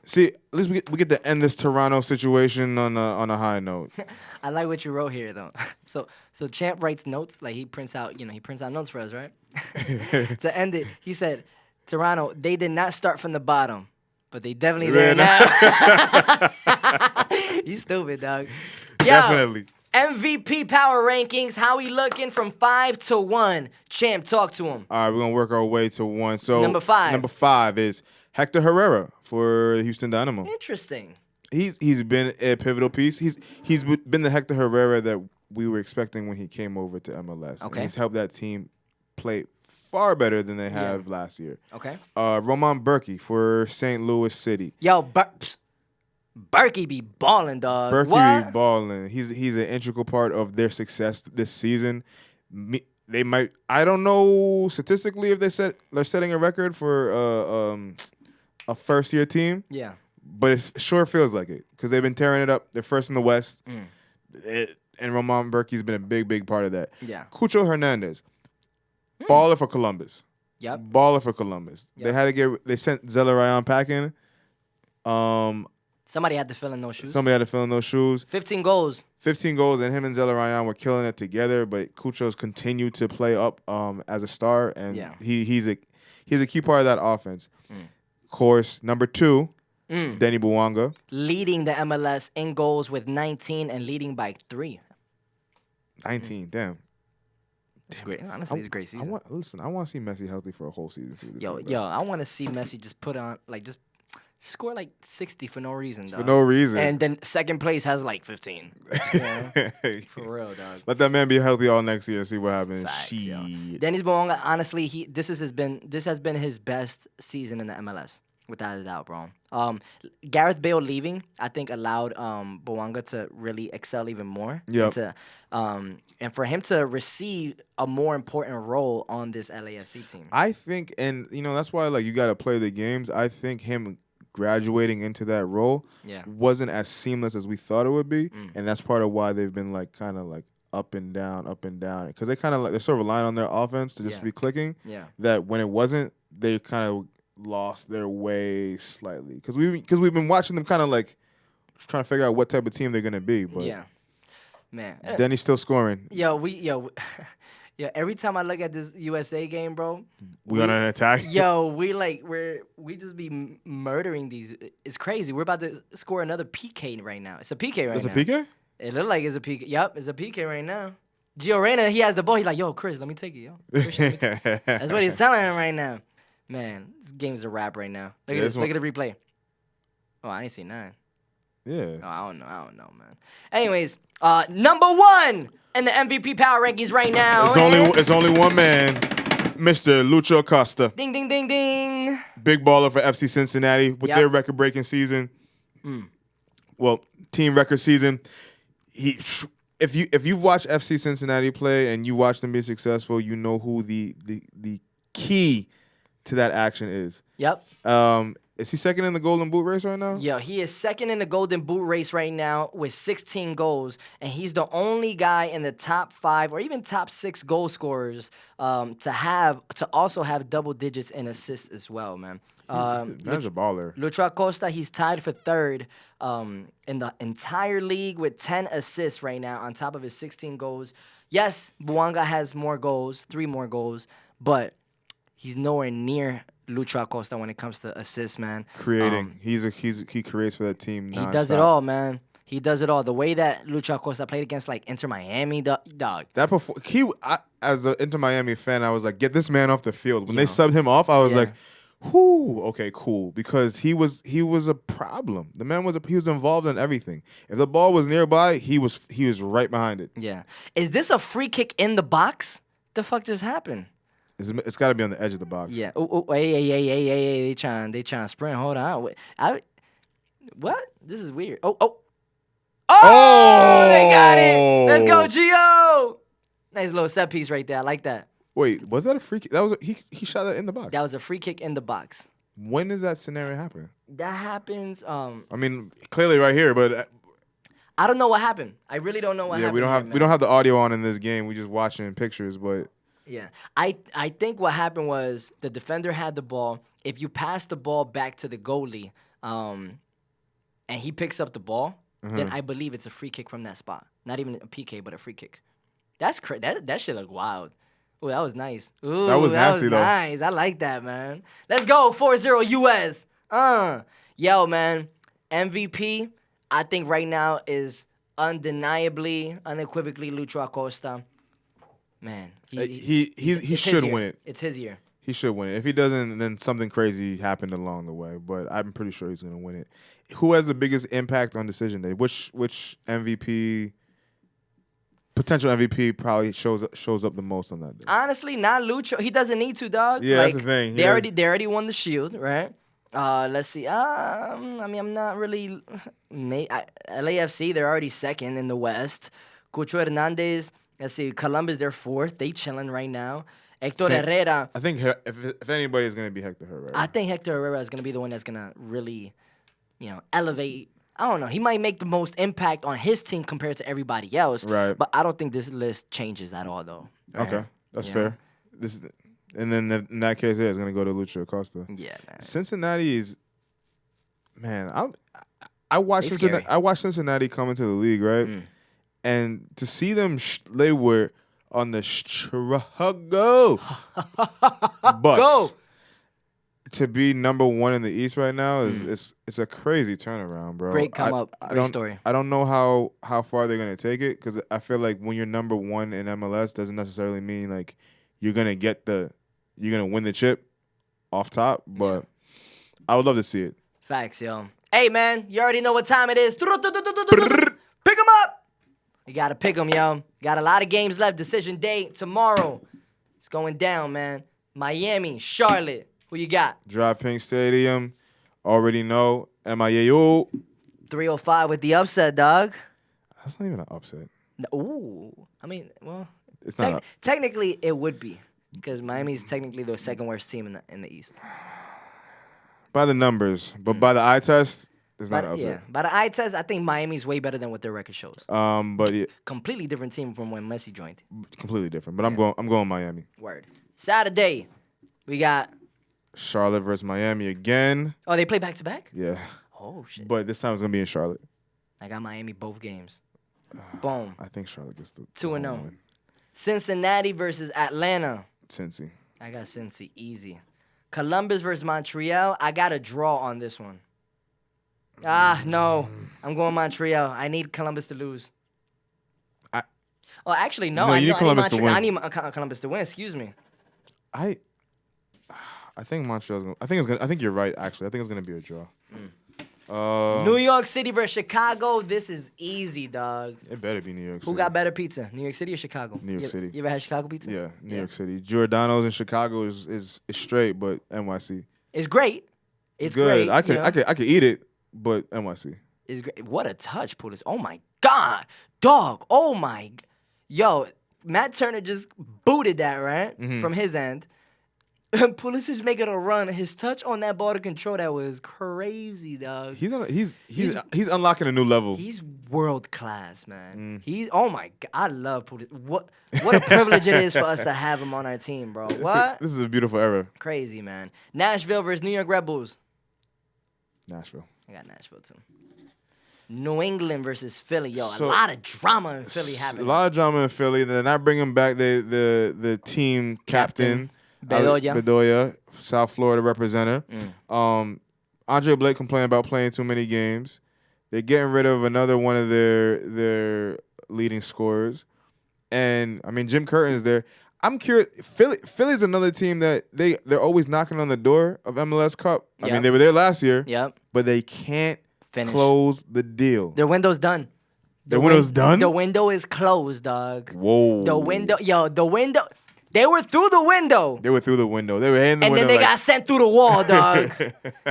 See, at least we get to end this Toronto situation on a high note. I like what you wrote here though. So Champ writes notes, like he prints out notes for us, right? To end it, he said, Toronto, they did not start from the bottom, but they definitely there now. You stupid, dog. Yo, Definitely. MVP power rankings. How we looking from 5 to 1? Champ, talk to him. All right, we're gonna work our way to 1. So Number 5. Number 5 is Hector Herrera for the Houston Dynamo. Interesting. He's been a pivotal piece. He's been the Hector Herrera that we were expecting when he came over to MLS. Okay. And he's helped that team play far better than they have last year. Okay. Roman Berkey for St. Louis City. Yo, Berkey be balling, dog. Berkey be balling. He's an integral part of their success this season. They might. I don't know statistically if they're setting a record for a first year team. Yeah. But it sure feels like it because they've been tearing it up. They're first in the West, and Roman Berkey's been a big part of that. Yeah. Cucho Hernandez, baller for Columbus. Yep. Baller for Columbus. Yep. They sent Zelarayan packing. Somebody had to fill in those shoes. Somebody had to fill in those shoes. 15 goals. 15 goals, and him and Zelarayan were killing it together. But Cucho's continued to play up as a star, and he's a key part of that offense. Of course, number 2. Denny Bouanga. Leading the MLS in goals with 19 and leading by 3. 19, damn. It's great. Honestly, it's a great season. I want to see Messi healthy for a whole season. I want to see Messi just put on, just score 60 for no reason, dog. For no reason. And then second place has 15. For real, dog. Let that man be healthy all next year and see what happens. Dennis Bouanga, honestly, this has been his best season in the MLS. Without a doubt, bro. Gareth Bale leaving, I think, allowed Bouanga to really excel even more. Yep. And for him to receive a more important role on this LAFC team. I think, and that's why you got to play the games. I think him graduating into that role wasn't as seamless as we thought it would be, and that's part of why they've been kind of up and down, because they kind of they're so reliant on their offense to just be clicking. Yeah. That when it wasn't, they kind of lost their way slightly because we've been watching them kind of trying to figure out what type of team they're gonna be. But man, Denny's still scoring. Every time I look at this USA game, bro, we on an attack. We just be murdering these. It's crazy. We're about to score another PK right now. It's a PK right now. It's a PK? It looked like it's a PK. Yep, it's a PK right now. Gio Reyna, he has the ball. He's like, yo, Chris, let me take it, yo. That's what he's telling him right now. Man, this game's a wrap right now. Look at this. Look at the replay. Oh, I ain't seen that. Yeah. Oh, I don't know, man. Anyways, number 1 in the MVP power rankings right now. It's only one man, Mr. Lucho Acosta. Ding, ding, ding, ding. Big baller for FC Cincinnati with their record-breaking season. Well, team record season. If you've watched FC Cincinnati play and you watch them be successful, you know who the key to that action is. Yep. Is he second in the Golden Boot race right now? Yeah, he is second in the Golden Boot race right now with 16 goals, and he's the only guy in the top 5 or even top 6 goal scorers to also have double digits in assists as well, man. Man's a baller. Lucho Acosta, he's tied for 3rd in the entire league with 10 assists right now on top of his 16 goals. Yes, Bouanga has more goals, 3 more goals, but he's nowhere near Lucho Acosta when it comes to assists, man. Creating. He creates for that team nonstop. He does it all, man. He does it all. The way that Lucho Acosta played against Inter Miami, dog. As an Inter Miami fan, I was like, get this man off the field. When they subbed him off, I was like, whoo, okay, cool. Because he was a problem. The man he was involved in everything. If the ball was nearby, he was right behind it. Yeah. Is this a free kick in the box? The fuck just happened? It's got to be on the edge of the box. Yeah. Oh, hey. They trying to sprint. Hold on. What? This is weird. Oh! They got it. Let's go, Gio. Nice little set piece right there. I like that. Wait, was that a free kick? That was he shot that in the box. That was a free kick in the box. When does that scenario happen? That happens. I mean, clearly right here, but I don't know what happened. I really don't know what happened. Yeah, we don't have the audio on in this game. We just watching pictures, but. Yeah. I think what happened was the defender had the ball. If you pass the ball back to the goalie, and he picks up the ball, then I believe it's a free kick from that spot. Not even a PK, but a free kick. That's that shit look wild. Ooh, that was nice. Ooh, That was nasty, though. Nice. I like that, man. Let's go 4-0 US. Yo, man. MVP, I think right now is undeniably, unequivocally Lucho Acosta. Man, he should win it. It's his year. He should win it. If he doesn't, then something crazy happened along the way. But I'm pretty sure he's going to win it. Who has the biggest impact on decision day? Which MVP, potential MVP, probably shows up the most on that day? Honestly, not Lucho. He doesn't need to, dog. Yeah, that's the thing. They already won the Shield, right? Let's see. I mean, I'm not really. LAFC, they're already second in the West. Cucho Hernandez. Let's see. Columbus, they're fourth. They chilling right now. Hector Herrera. I think if anybody is going to be Hector Herrera. I think Hector Herrera is going to be the one that's going to really, elevate. I don't know. He might make the most impact on his team compared to everybody else. Right. But I don't think this list changes at all, though. Right? Okay, that's fair. And then in that case, it's going to go to Lucho Acosta. Yeah, man. Cincinnati is, man. I watched Cincinnati come into the league, right? And to see them, they were on the struggle bus. Go. To be number one in the East right now is it's a crazy turnaround, bro. Great Great story. I don't know how far they're gonna take it because I feel like when you're number one in MLS doesn't necessarily mean like you're gonna win the chip off top. But I would love to see it. Facts, yo. Hey, man, you already know what time it is. Pick them up. You got to pick them, yo. Got a lot of games left. Decision day tomorrow. It's going down, man. Miami, Charlotte. Who you got? Drive Pink Stadium. Already know. MIAU. 305 with the upset, dog. That's not even an upset. Ooh. I mean, well, it's not. Technically, it would be because Miami's technically the second worst team in the East. By the numbers, but by the eye test, it's not an upset. Yeah, by the eye test, I think Miami's way better than what their record shows. But yeah, completely different team from when Messi joined. Completely different. But I'm going Miami. Word. Saturday, we got Charlotte versus Miami again. Oh, they play back to back? Yeah. Oh shit. But this time it's gonna be in Charlotte. I got Miami both games. Boom. I think Charlotte gets the 2-0. Cincinnati versus Atlanta. Cincy. I got Cincy easy. Columbus versus Montreal. I got a draw on this one. No. I'm going Montreal. I need Columbus to lose. Actually, no. You need Columbus to win. I need Columbus to win. Excuse me. I think Montreal's. I think you're right. Actually, I think it's gonna be a draw. New York City versus Chicago. This is easy, dog. It better be New York City. Who got better pizza, New York City or Chicago? New York City. You ever had Chicago pizza? Yeah, New York City. Giordano's in Chicago is straight, but NYC. It's great. It's good. Great. I could eat it, but NYC. It's great. What a touch, Pulisic. Oh my God, dog. Oh my. Yo, Matt Turner just booted that right from his end. Pulisic's making a run. His touch on that ball to control that was crazy, dog. He's unlocking a new level. He's world class, man. He's oh my God. I love Pulisic. What a privilege it is for us to have him on our team, bro. What? This is a beautiful era. Crazy, man. Nashville versus New York Red Bulls. Nashville. I got Nashville too. New England versus Philly. Yo, a lot of drama in Philly happening. A lot of drama in Philly. Then I bring him back the team captain. Bedoya, South Florida representative. Andre Blake complained about playing too many games. They're getting rid of another one of their leading scorers. And, I mean, Jim Curtin's there. I'm curious. Philly's another team that they're always knocking on the door of MLS Cup. I mean, they were there last year. Yep. But they can't close the deal. Their window's done. The window's done? The window is closed, dog. Whoa. The window. They were through the window. They were through the window. They were in the window. And then they got sent through the wall, dog.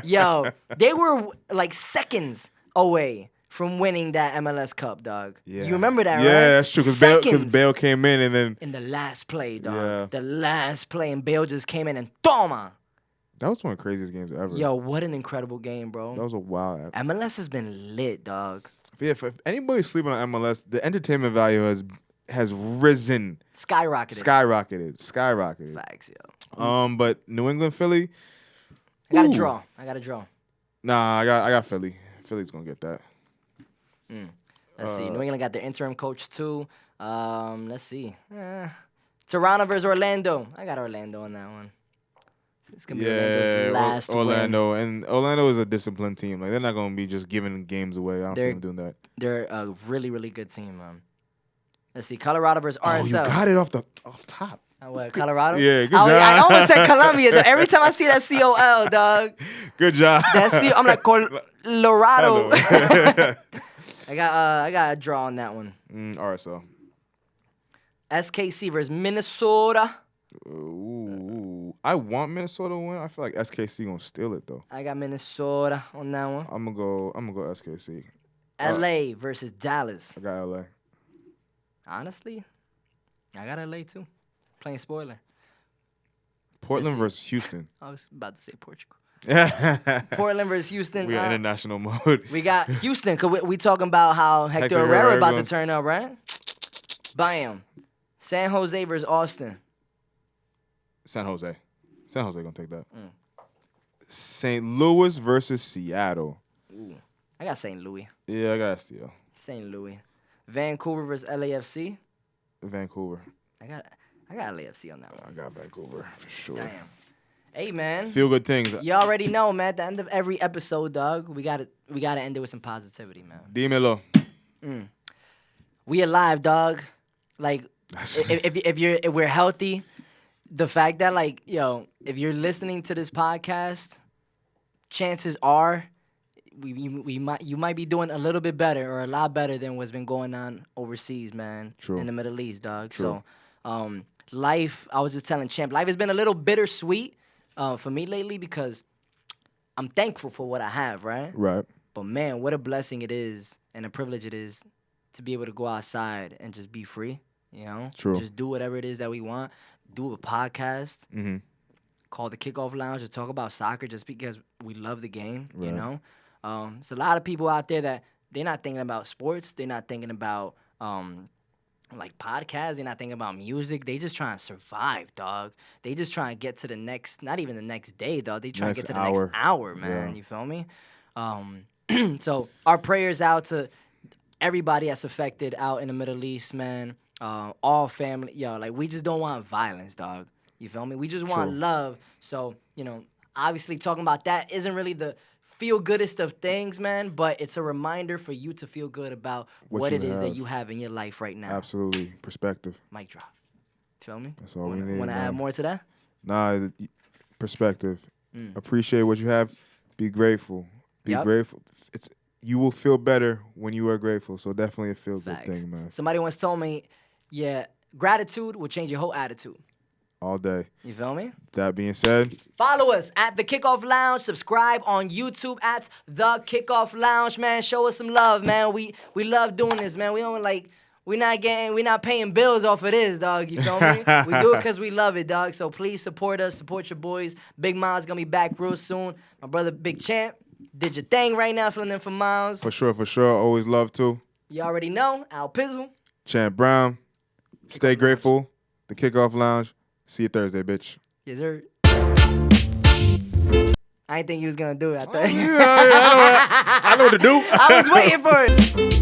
Yo, they were like seconds away from winning that MLS Cup, dog. Yeah. You remember that, right? Yeah, that's true. Because Bale came in and then... In the last play, dog. Yeah. The last play, and Bale just came in and toma. That was one of the craziest games ever. Yo, what an incredible game, bro. That was a wild... MLS has been lit, dog. Yeah, if anybody's sleeping on MLS, the entertainment value has risen. Skyrocketed. Facts, yo. But New England, Philly. I got a draw. Nah, I got Philly. Philly's gonna get that. Let's see. New England got their interim coach too. Let's see. Toronto versus Orlando. I got Orlando on that one. It's gonna be Orlando's last Orlando. win. And Orlando is a disciplined team. Like they're not gonna be just giving games away. I don't see them doing that. They're a really, really good team, man. Let's see. Colorado versus RSL. Oh, you got it off top. What, Colorado? Yeah, good job. I almost said Colombia. Though. Every time I see that COL, dog. Good job. I'm like Colorado. I I got a draw on that one. RSL. SKC versus Minnesota. Ooh, I want Minnesota to win. I feel like SKC gonna steal it though. I got Minnesota on that one. I'm gonna go SKC. LA versus Dallas. I got LA. Honestly, I got LA too. Plain spoiler. Portland versus Houston. I was about to say Portugal. We Portland versus Houston. are international mode. We got Houston, because we talking about how Hector Herrera about to turn up, right? Bam. San Jose versus Austin. San Jose. San Jose gonna take that. St. Louis versus Seattle. Ooh. I got St. Louis. Yeah, I got Steele. St. Louis. Vancouver versus LAFC. Vancouver. I got LAFC on that one. I got Vancouver for sure. Damn. Hey, man. Feel good things. You already know, man. At the end of every episode, dog, we gotta end it with some positivity, man. Dímelo. We alive, dog. Like, if we're healthy, the fact that, like, if you're listening to this podcast, chances are you might be doing a little bit better or a lot better than what's been going on overseas, man. True. In the Middle East, dog. True. So, life, I was just telling Champ, life has been a little bittersweet for me lately because I'm thankful for what I have, right? Right. But, man, what a blessing it is and a privilege it is to be able to go outside and just be free, True. Just do whatever it is that we want. Do a podcast called the Kickoff Lounge to talk about soccer just because we love the game, Right. There's a lot of people out there that they're not thinking about sports. They're not thinking about, like, podcasts. They're not thinking about music. They just trying to survive, dog. They just trying to get to the next, not even the next day, dog. They trying to get to the next hour, man. Yeah. You feel me? So our prayers out to everybody that's affected out in the Middle East, man. All family, like, we just don't want violence, dog. You feel me? We just want love. So, obviously talking about that isn't really the feel-goodest of things, man, but it's a reminder for you to feel good about what it is that you have in your life right now. Absolutely. Perspective. Mic drop. Feel me? That's all we need. Want to add more to that? Nah, perspective. Appreciate what you have. Be grateful. Be grateful. You will feel better when you are grateful. So definitely a feel-good thing, man. Somebody once told me, gratitude will change your whole attitude. All day. You feel me? That being said, follow us at the Kickoff Lounge. Subscribe on YouTube at the Kickoff Lounge, man. Show us some love, man. We love doing this, man. We don't we're not paying bills off of this, dog. You feel me? We do it because we love it, dog. So please support us, support your boys. Big Miles gonna be back real soon. My brother Big Champ did your thing right now, filling in for Miles. for sure. Always love to. You already know, Al Pizzle. Champ Brown. Stay grateful. The Kickoff Lounge. See you Thursday, bitch. Yes, sir. I didn't think he was gonna do it. I thought. I know what to do. I was waiting for it.